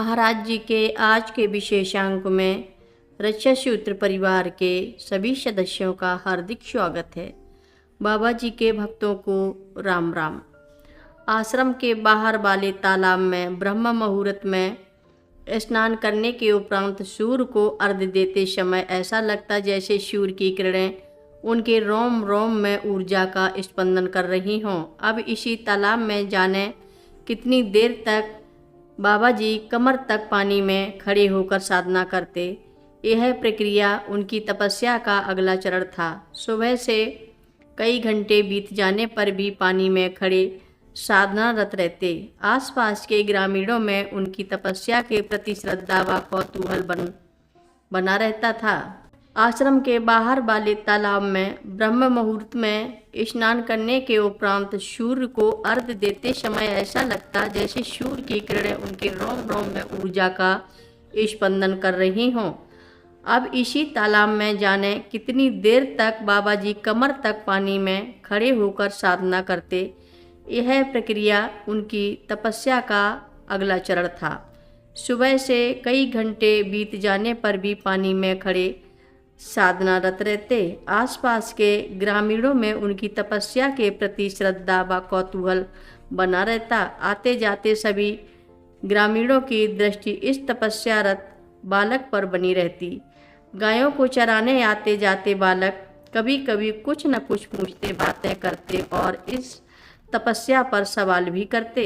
महाराज जी के आज के विशेषांक में रक्षासूत्र परिवार के सभी सदस्यों का हार्दिक स्वागत है। बाबा जी के भक्तों को राम राम। आश्रम के बाहर वाले तालाब में ब्रह्म मुहूर्त में स्नान करने के उपरांत सूर्य को अर्घ्य देते समय ऐसा लगता जैसे सूर्य की किरणें उनके रोम रोम में ऊर्जा का स्पंदन कर रही हों। अब इसी तालाब में जाने कितनी देर तक बाबा जी कमर तक पानी में खड़े होकर साधना करते। यह प्रक्रिया उनकी तपस्या का अगला चरण था। सुबह से कई घंटे बीत जाने पर भी पानी में खड़े साधनारत रहते। आसपास के ग्रामीणों में उनकी तपस्या के प्रति श्रद्धा व कौतूहल बना रहता था। आश्रम के बाहर वाले तालाब में ब्रह्म मुहूर्त में स्नान करने के उपरांत सूर्य को अर्घ्य देते समय ऐसा लगता जैसे सूर्य की किरणें उनके रोम रोम में ऊर्जा का स्पंदन कर रही हों। अब इसी तालाब में जाने कितनी देर तक बाबा जी कमर तक पानी में खड़े होकर साधना करते। यह प्रक्रिया उनकी तपस्या का अगला चरण था। सुबह से कई घंटे बीत जाने पर भी पानी में खड़े साधनारत रहते। आसपास के ग्रामीणों में उनकी तपस्या के प्रति श्रद्धा व कौतूहल बना रहता। आते जाते सभी ग्रामीणों की दृष्टि इस तपस्यारत बालक पर बनी रहती। गायों को चराने आते जाते बालक कभी कभी कुछ न कुछ पूछते, बातें करते और इस तपस्या पर सवाल भी करते।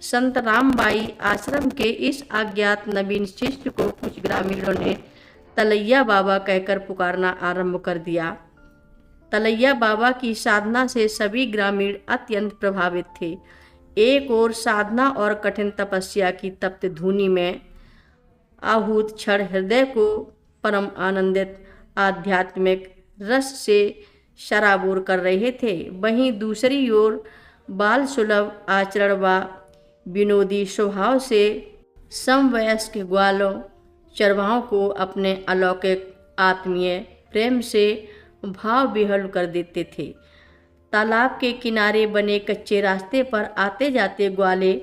संत रामबाई आश्रम के इस अज्ञात नवीन शिष्य को कुछ ग्रामीणों ने तलैया बाबा कहकर पुकारना आरंभ कर दिया। तलैया बाबा की साधना से सभी ग्रामीण अत्यंत प्रभावित थे। एक ओर साधना और कठिन तपस्या की तप्त धूनि में आहूत क्षण हृदय को परम आनंदित आध्यात्मिक रस से शराबोर कर रहे थे, वहीं दूसरी ओर बाल सुलभ आचरण व विनोदी स्वभाव से समवयस्क ग्वालों चरवाहों को अपने अलौकिक आत्मीय प्रेम से भाव विह्वल कर देते थे। तालाब के किनारे बने कच्चे रास्ते पर आते जाते ग्वाले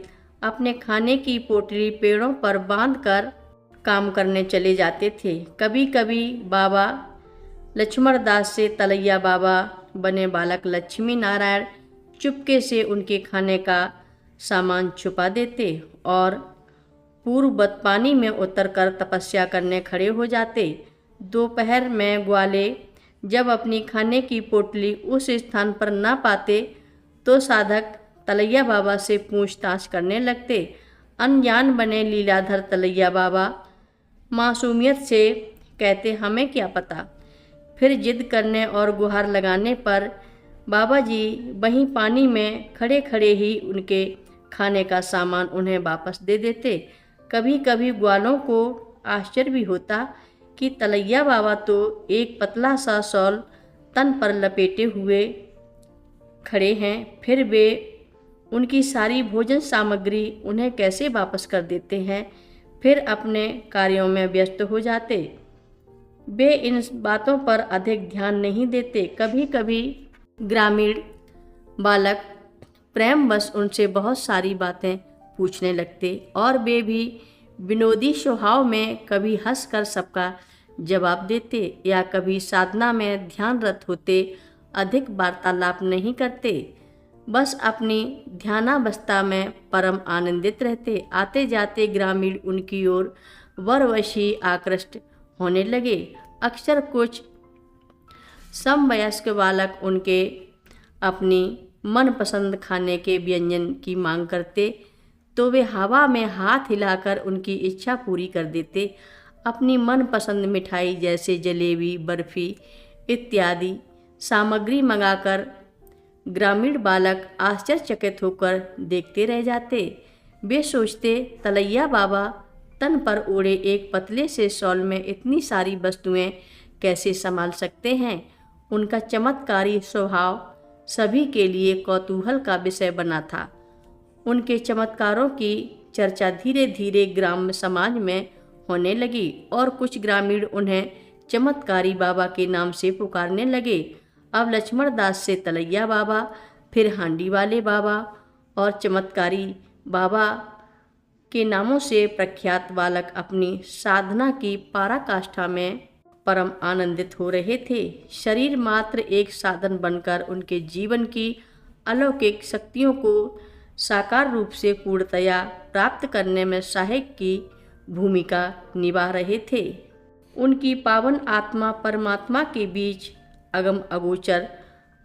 अपने खाने की पोटली पेड़ों पर बांधकर काम करने चले जाते थे। कभी कभी बाबा लक्ष्मण दास से तलैया बाबा बने बालक लक्ष्मी नारायण चुपके से उनके खाने का सामान छुपा देते और पूर्ववत पानी में उतरकर तपस्या करने खड़े हो जाते। दोपहर में ग्वाले जब अपनी खाने की पोटली उस स्थान पर न पाते तो साधक तलैया बाबा से पूछताछ करने लगते। अनजान बने लीलाधर तलैया बाबा मासूमियत से कहते, हमें क्या पता। फिर जिद करने और गुहार लगाने पर बाबा जी वहीं पानी में खड़े खड़े ही उनके खाने का सामान उन्हें वापस दे देते। कभी कभी ग्वालों को आश्चर्य भी होता कि तलैया बाबा तो एक पतला सा शॉल तन पर लपेटे हुए खड़े हैं, फिर वे उनकी सारी भोजन सामग्री उन्हें कैसे वापस कर देते हैं। फिर अपने कार्यों में व्यस्त हो जाते। वे इन बातों पर अधिक ध्यान नहीं देते। कभी कभी ग्रामीण बालक प्रेमवश उनसे बहुत सारी बातें पूछने लगते और वे भी विनोदी स्वभाव में कभी हंसकर सबका जवाब देते या कभी साधना में ध्यानरत होते अधिक वार्तालाप नहीं करते, बस अपनी ध्यानावस्था में परम आनंदित रहते। आते जाते ग्रामीण उनकी ओर वरवशी आकृष्ट होने लगे। अक्सर कुछ समवयस्क बालक उनके अपनी मनपसंद खाने के व्यंजन की मांग करते तो वे हवा में हाथ हिलाकर उनकी इच्छा पूरी कर देते। अपनी मनपसंद मिठाई जैसे जलेबी, बर्फ़ी इत्यादि सामग्री मंगाकर ग्रामीण बालक आश्चर्यचकित होकर देखते रह जाते। वे सोचते, तलैया बाबा तन पर ओढ़े एक पतले से शॉल में इतनी सारी वस्तुएं कैसे संभाल सकते हैं। उनका चमत्कारी स्वभाव सभी के लिए कौतूहल का विषय बना था। उनके चमत्कारों की चर्चा धीरे धीरे ग्राम्य समाज में होने लगी और कुछ ग्रामीण उन्हें चमत्कारी बाबा के नाम से पुकारने लगे। अब लक्ष्मण दास से तलैया बाबा, फिर हांडी वाले बाबा और चमत्कारी बाबा के नामों से प्रख्यात बालक अपनी साधना की पराकाष्ठा में परम आनंदित हो रहे थे। शरीर मात्र एक साधन बनकर उनके जीवन की अलौकिक शक्तियों को साकार रूप से पूर्णतया प्राप्त करने में सहायक की भूमिका निभा रहे थे। उनकी पावन आत्मा परमात्मा के बीच अगम अगोचर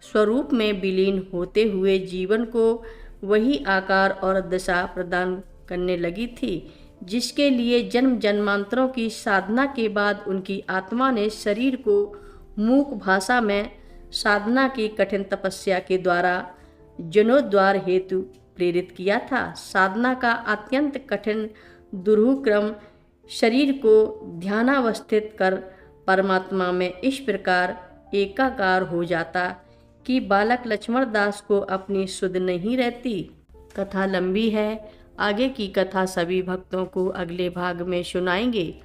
स्वरूप में विलीन होते हुए जीवन को वही आकार और दशा प्रदान करने लगी थी जिसके लिए जन्म जन्मांतरों की साधना के बाद उनकी आत्मा ने शरीर को मूक भाषा में साधना की कठिन तपस्या के द्वारा जनोद्वार हेतु प्रेरित किया था। साधना का अत्यंत कठिन दुरूह क्रम शरीर को ध्यानावस्थित कर परमात्मा में इस प्रकार एकाकार हो जाता कि बालक लक्ष्मण दास को अपनी सुध नहीं रहती। कथा लंबी है, आगे की कथा सभी भक्तों को अगले भाग में सुनाएंगे।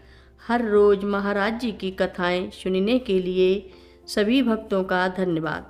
हर रोज महाराज जी की कथाएं सुनने के लिए सभी भक्तों का धन्यवाद।